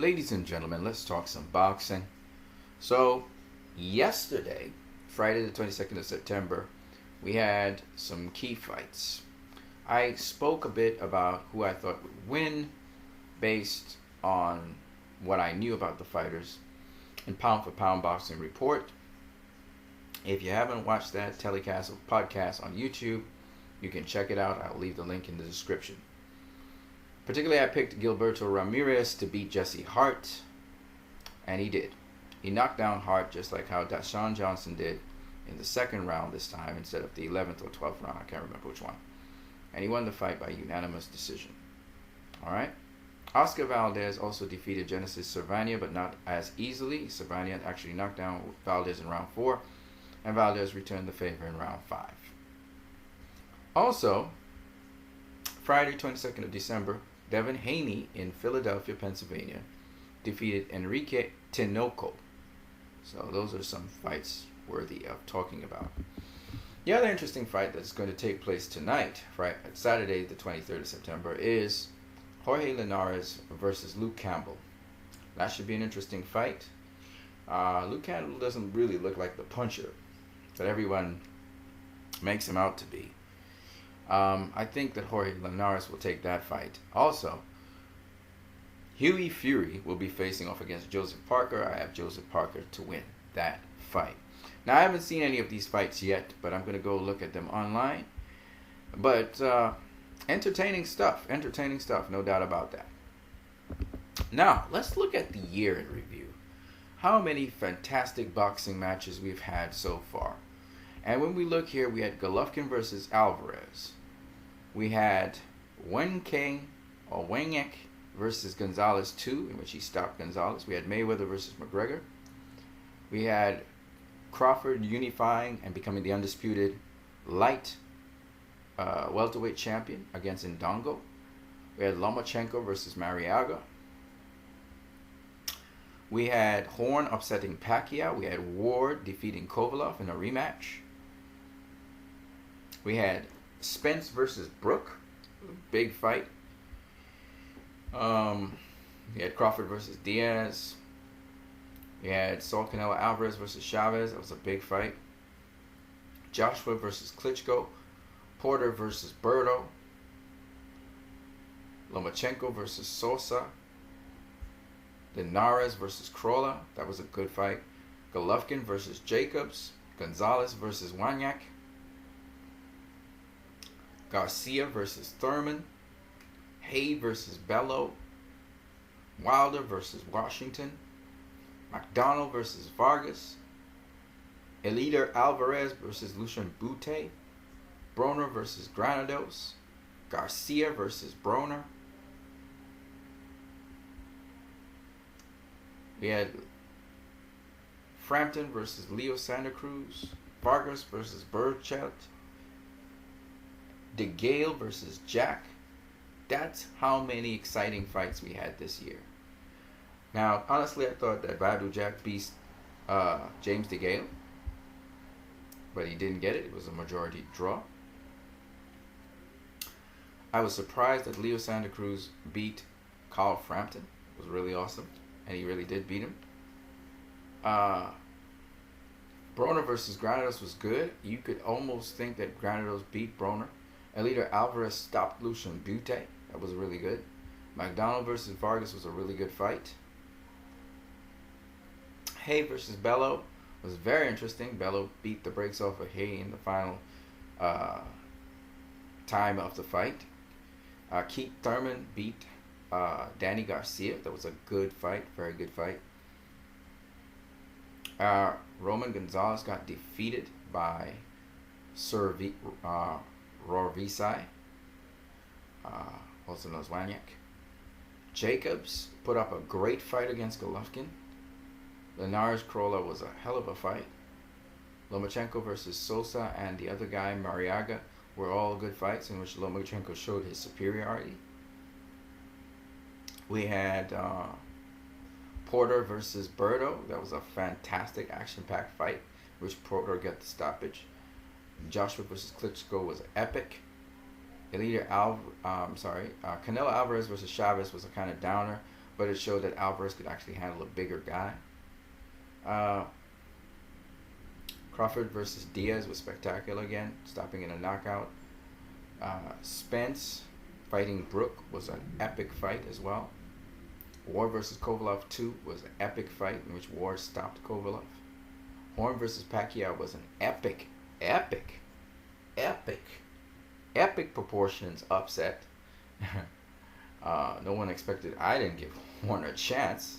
Ladies and gentlemen, let's talk some boxing. So, yesterday, Friday the 22nd of September, we had some key fights. I spoke a bit about who I thought would win based on what I knew about the fighters in Pound for Pound Boxing Report. If you haven't watched that telecast or podcast on YouTube, you can check it out. I'll leave the link in the description. Particularly, I picked Gilberto Ramirez to beat Jesse Hart, and he did. He knocked down Hart just like how Dashawn Johnson did in the second round this time instead of the 11th or 12th round. I can't remember which one. And he won the fight by unanimous decision. All right. Oscar Valdez also defeated Genesis Servania, but not as easily. Servania actually knocked down Valdez in round 4, and Valdez returned the favor in round 5. Also, Friday, 22nd of December, Devin Haney in Philadelphia, Pennsylvania, defeated Enrique Tinoco. So those are some fights worthy of talking about. The other interesting fight that's going to take place tonight, Saturday, the 23rd of September, is Jorge Linares versus Luke Campbell. That should be an interesting fight. Luke Campbell doesn't really look like the puncher that everyone makes him out to be. I think that Jorge Linares will take that fight. Also, Hughie Fury will be facing off against Joseph Parker. I have Joseph Parker to win that fight. Now, I haven't seen any of these fights yet, but I'm going to go look at them online. But entertaining stuff, no doubt about that. Now, let's look at the year in review. How many fantastic boxing matches we've had so far. And when we look here, we had Golovkin versus Alvarez. We had Wangek versus Gonzalez 2, in which he stopped Gonzalez. We had Mayweather versus McGregor. We had Crawford unifying and becoming the undisputed light welterweight champion against Ndongo. We had Lomachenko versus Mariaga. We had Horn upsetting Pacquiao. We had Ward defeating Kovalev in a rematch. We had Spence versus Brook, big fight. We had Crawford versus Diaz. We had Saul Canelo Alvarez versus Chavez. That was a big fight. Joshua versus Klitschko. Porter versus Berto. Lomachenko versus Sosa. Linares versus Crolla. That was a good fight. Golovkin versus Jacobs. Gonzalez versus Wangek. Garcia versus Thurman. Hay versus Bello. Wilder versus Washington. McDonald versus Vargas. Eleider Alvarez versus Lucian Bute. Broner versus Granados. Garcia versus Broner. We had Frampton versus Leo Santa Cruz. Vargas versus Burchett. DeGale versus Jack. That's how many exciting fights we had this year. Now, honestly, I thought that Badou Jack beat James DeGale, but he didn't get it. It was a majority draw. I was surprised that Leo Santa Cruz beat Carl Frampton. It was really awesome, and he really did beat him. Broner versus Granados was good. You could almost think that Granados beat Broner. Eleider Alvarez stopped Lucian Bute. That was really good. McDonald versus Vargas was a really good fight. Hay versus Bello was very interesting. Bello beat the brakes off of Hay in the final time of the fight. Keith Thurman beat Danny Garcia. That was a good fight. Very good fight. Roman Gonzalez got defeated by Rovisai, also known as Wangek. Jacobs put up a great fight against Golovkin. Linares Crolla was a hell of a fight. Lomachenko versus Sosa and the other guy, Mariaga, were all good fights in which Lomachenko showed his superiority. We had Porter versus Berto. That was a fantastic action-packed fight, which Porter got the stoppage. Joshua versus Klitschko was epic. Canelo Alvarez versus Chavez was a kind of downer, but it showed that Alvarez could actually handle a bigger guy. Uh, Crawford versus Diaz was spectacular again, stopping in a knockout. Spence fighting Brook was an epic fight as well. Ward versus Kovalev 2 was an epic fight in which Ward stopped Kovalev. Horn versus Pacquiao was an epic proportions upset. No one expected. I didn't give Horn a chance.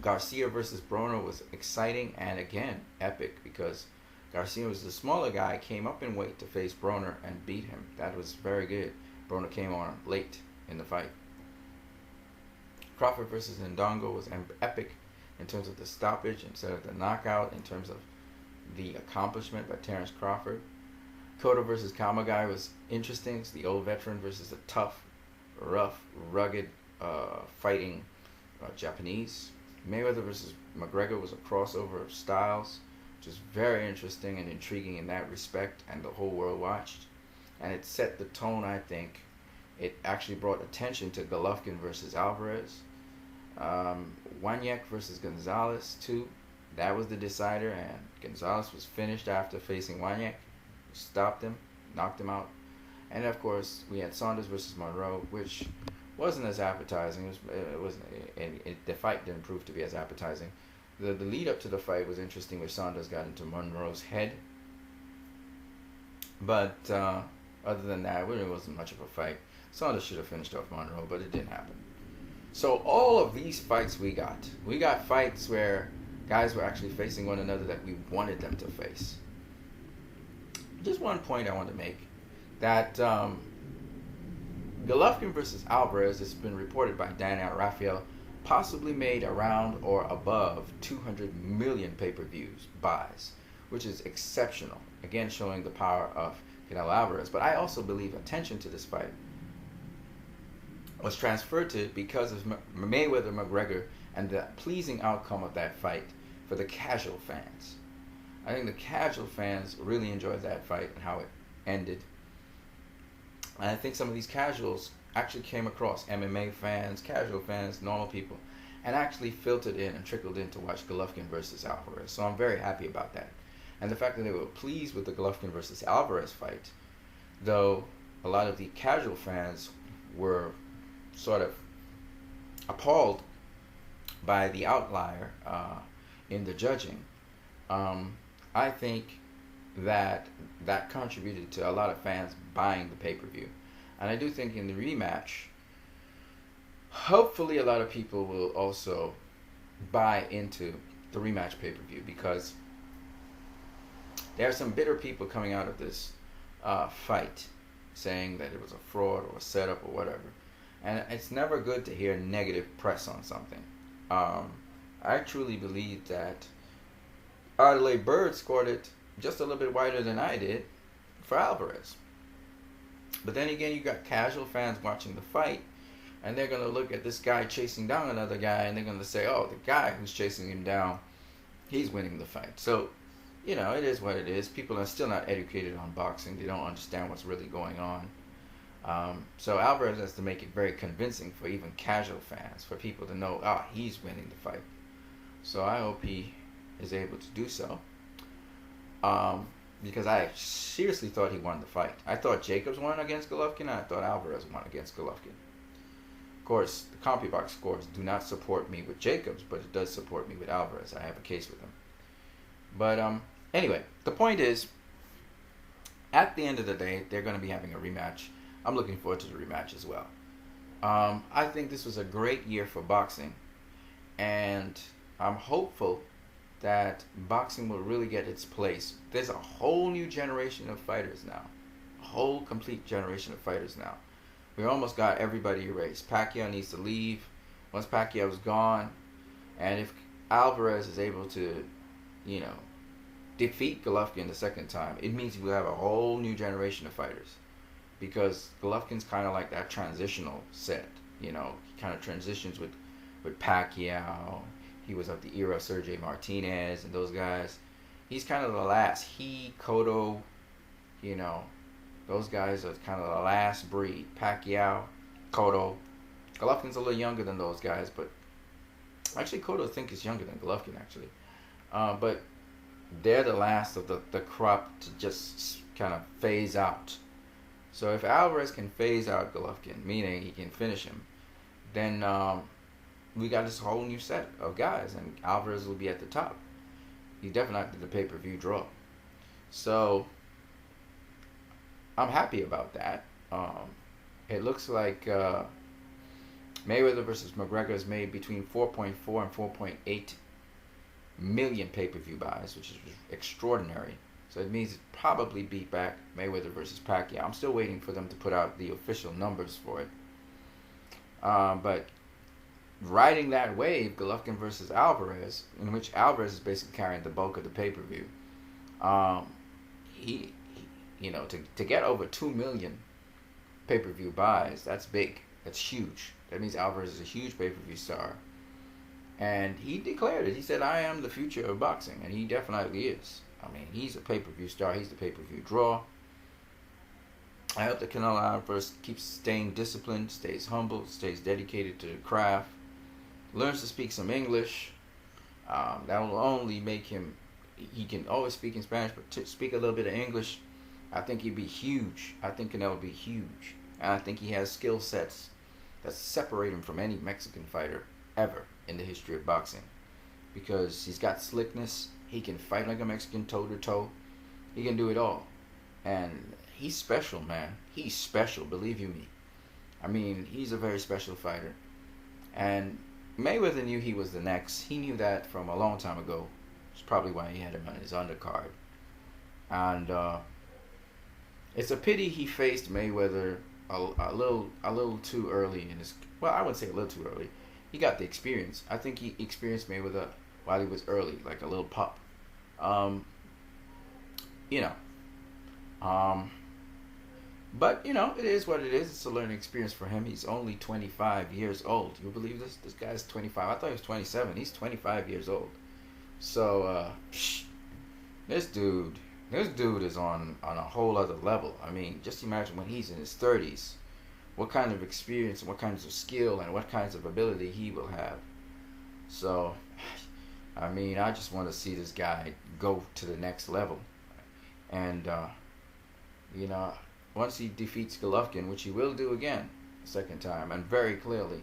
Garcia versus Broner was exciting and again epic because Garcia was the smaller guy, came up in weight to face Broner and beat him. That was very good. Broner came on late in the fight. Crawford versus Ndongo was epic in terms of the stoppage instead of the knockout, in terms of the accomplishment by Terence Crawford. Cotto versus Kamagai was interesting. It's the old veteran versus the tough, rough, rugged, fighting Japanese. Mayweather versus McGregor was a crossover of styles, which is very interesting and intriguing in that respect, and the whole world watched. And it set the tone, I think. It actually brought attention to Golovkin versus Alvarez. Waniek versus Gonzalez, too. That was the decider, and Gonzalez was finished after facing Waniek. Stopped him, knocked him out. And, of course, we had Saunders versus Monroe, which wasn't as appetizing. The fight didn't prove to be as appetizing. The lead up to the fight was interesting, where Saunders got into Monroe's head. But other than that, it really wasn't much of a fight. Saunders should have finished off Monroe, but it didn't happen. So all of these fights we got fights where guys were actually facing one another that we wanted them to face. Just one point I want to make, that Golovkin versus Alvarez has been reported by Daniel Raphael possibly made around or above 200 million pay-per-views buys, which is exceptional. Again, showing the power of Canelo Alvarez. But I also believe attention to this fight was transferred to because of Mayweather-McGregor and the pleasing outcome of that fight for the casual fans. I think the casual fans really enjoyed that fight and how it ended. And I think some of these casuals actually came across, MMA fans, casual fans, normal people, and actually filtered in and trickled in to watch Golovkin versus Alvarez. So I'm very happy about that. And the fact that they were pleased with the Golovkin versus Alvarez fight, though a lot of the casual fans were sort of appalled by the outlier in the judging. I think that contributed to a lot of fans buying the pay-per-view. And I do think in the rematch, hopefully a lot of people will also buy into the rematch pay-per-view, because there are some bitter people coming out of this fight saying that it was a fraud or a setup or whatever. And it's never good to hear negative press on something. I truly believe that Adelaide Bird scored it just a little bit wider than I did for Alvarez. But then again, you got casual fans watching the fight, and they're going to look at this guy chasing down another guy, and they're going to say, oh, the guy who's chasing him down, he's winning the fight. So, you know, it is what it is. People are still not educated on boxing. They don't understand what's really going on. So Alvarez has to make it very convincing for even casual fans, for people to know, he's winning the fight. So I hope he is able to do so. Because I seriously thought he won the fight. I thought Jacobs won against Golovkin, and I thought Alvarez won against Golovkin. Of course, the CompuBox scores do not support me with Jacobs, but it does support me with Alvarez. I have a case with him. But anyway, the point is, at the end of the day, they're going to be having a rematch. I'm looking forward to the rematch as well. I think this was a great year for boxing, and I'm hopeful that boxing will really get its place. There's a whole new generation of fighters now. A whole complete generation of fighters now. We almost got everybody erased. Pacquiao needs to leave. Once Pacquiao's gone, and if Alvarez is able to, defeat Golovkin the second time, it means we'll have a whole new generation of fighters. Because Golovkin's kind of like that transitional set. He kind of transitions with Pacquiao. He was of the era of Sergey Martinez and those guys. He's kind of the last. Cotto, those guys are kind of the last breed. Pacquiao, Cotto, Golovkin's a little younger than those guys, but actually Cotto I think is younger than Golovkin actually. But they're the last of the crop to just kind of phase out. So if Alvarez can phase out Golovkin, meaning he can finish him, then we got this whole new set of guys, and Alvarez will be at the top. He definitely did the pay-per-view draw. So I'm happy about that. It looks like Mayweather versus McGregor has made between 4.4 and 4.8 million pay-per-view buys, which is extraordinary. So it means it probably beat back Mayweather versus Pacquiao. I'm still waiting for them to put out the official numbers for it. But riding that wave, Golovkin versus Alvarez, in which Alvarez is basically carrying the bulk of the pay-per-view, he to get over 2 million pay-per-view buys, that's big. That's huge. That means Alvarez is a huge pay-per-view star. And he declared it. He said, I am the future of boxing. And he definitely is. I mean, he's a pay-per-view star. He's the pay-per-view draw. I hope that Canelo Alvarez keeps staying disciplined, stays humble, stays dedicated to the craft, learns to speak some English. That will only make him, he can always speak in Spanish, but to speak a little bit of English, I think he'd be huge. I think Canelo would be huge. And I think he has skill sets that separate him from any Mexican fighter ever in the history of boxing. Because he's got slickness. He can fight like a Mexican toe-to-toe. He can do it all. And he's special, man. He's special, believe you me. I mean, he's a very special fighter. And Mayweather knew he was the next. He knew that from a long time ago. It's probably why he had him on his undercard. And it's a pity he faced Mayweather a little too early in his. Well, I wouldn't say a little too early. He got the experience. I think he experienced Mayweather while he was early, like a little pup. But it is what it is. It's a learning experience for him. He's only 25 years old. You believe this? This guy's 25. I thought he was 27. He's 25 years old. So this dude is on a whole other level. I mean, just imagine when he's in his 30s, what kind of experience, what kinds of skill, and what kinds of ability he will have. So, I mean, I just want to see this guy go to the next level. And, once he defeats Golovkin, which he will do again, the second time, and very clearly,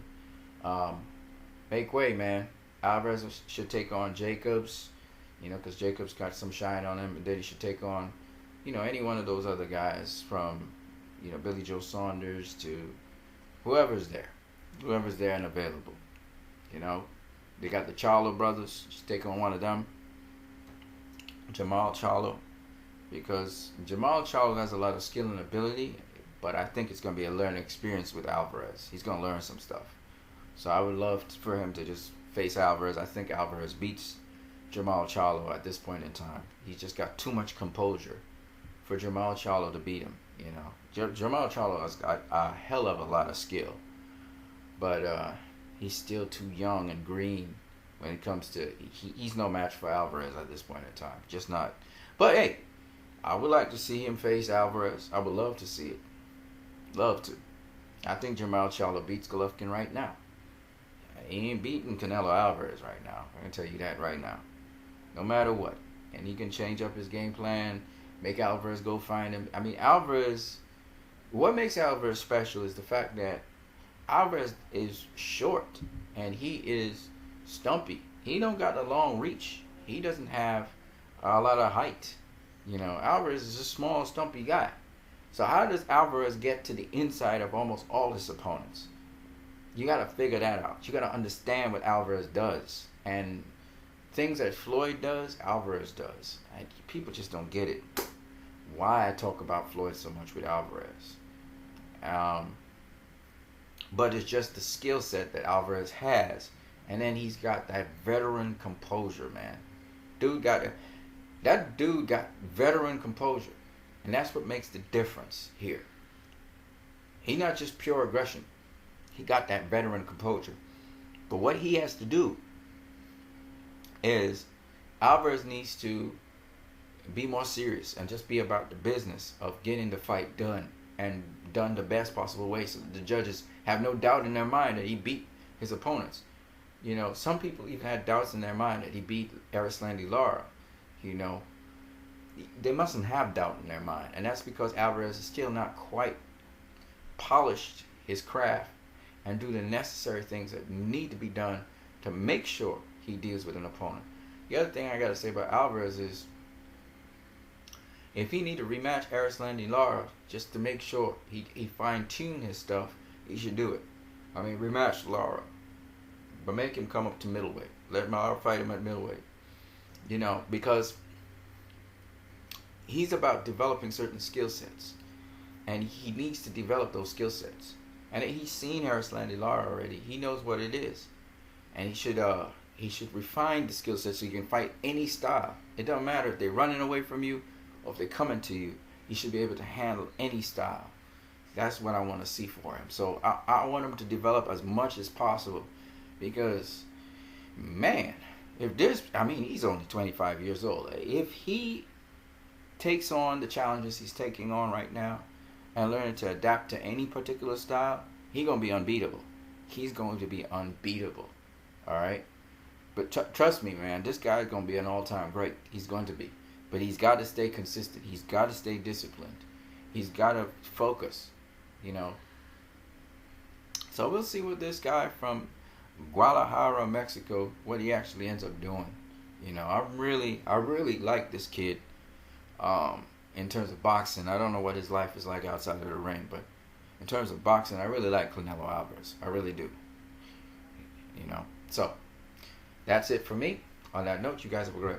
make way, man. Alvarez should take on Jacobs, because Jacobs got some shine on him, and then he should take on, any one of those other guys from, Billy Joe Saunders to whoever's there and available. They got the Charlo brothers. Should take on one of them, Jamal Charlo, because Jamal Charlo has a lot of skill and ability, but I think it's going to be a learning experience with Alvarez. He's going to learn some stuff. So I would love for him to just face Alvarez. I think Alvarez beats Jamal Charlo at this point in time. He's just got too much composure for Jamal Charlo to beat him. Jamal Charlo has got a hell of a lot of skill, but he's still too young and green when it comes to. He's no match for Alvarez at this point in time. Just not. But hey, I would like to see him face Alvarez. I would love to see it. Love to. I think Jamal Charlo beats Golovkin right now. He ain't beating Canelo Alvarez right now. I can tell you that right now. No matter what. And he can change up his game plan, make Alvarez go find him. I mean, Alvarez, what makes Alvarez special is the fact that Alvarez is short and he is stumpy. He don't got a long reach. He doesn't have a lot of height. Alvarez is a small, stumpy guy. So how does Alvarez get to the inside of almost all his opponents? You got to figure that out. You got to understand what Alvarez does. And things that Floyd does, Alvarez does. And people just don't get it. Why I talk about Floyd so much with Alvarez. But it's just the skill set that Alvarez has. And then he's got that veteran composure, man. That dude got veteran composure. And that's what makes the difference here. He's not just pure aggression. He got that veteran composure. But what he has to do is Alvarez needs to be more serious and just be about the business of getting the fight done and done the best possible way, so the judges have no doubt in their mind that he beat his opponents. You know, some people even had doubts in their mind that he beat Erislandy Lara. You know, they mustn't have doubt in their mind, and that's because Alvarez is still not quite polished his craft and do the necessary things that need to be done to make sure he deals with an opponent. The other thing I got to say about Alvarez is, if he need to rematch Erislandy Lara just to make sure he fine-tune his stuff, he should do it. I mean, rematch Lara, but make him come up to middleweight. Let Lara fight him at middleweight. You know, because he's about developing certain skill sets, and he needs to develop those skill sets. And he's seen Erislandy Lara already. He knows what it is, and he should refine the skill set so he can fight any style. It doesn't matter if they're running away from you or if they're coming to you. He should be able to handle any style. That's what I want to see for him. So I want him to develop as much as possible, because, man, he's only 25 years old. If he takes on the challenges he's taking on right now and learning to adapt to any particular style, he's going to be unbeatable. He's going to be unbeatable. All right? But trust me, man, this guy's going to be an all-time great. He's going to be. But he's got to stay consistent. He's got to stay disciplined. He's got to focus, you know. So we'll see what this guy from Guadalajara, Mexico, what he actually ends up doing. You know, I really like this kid in terms of boxing. I don't know what his life is like outside of the ring, but in terms of boxing, I really like Canelo Alvarez. I really do. You know, so that's it for me. On that note, you guys have a great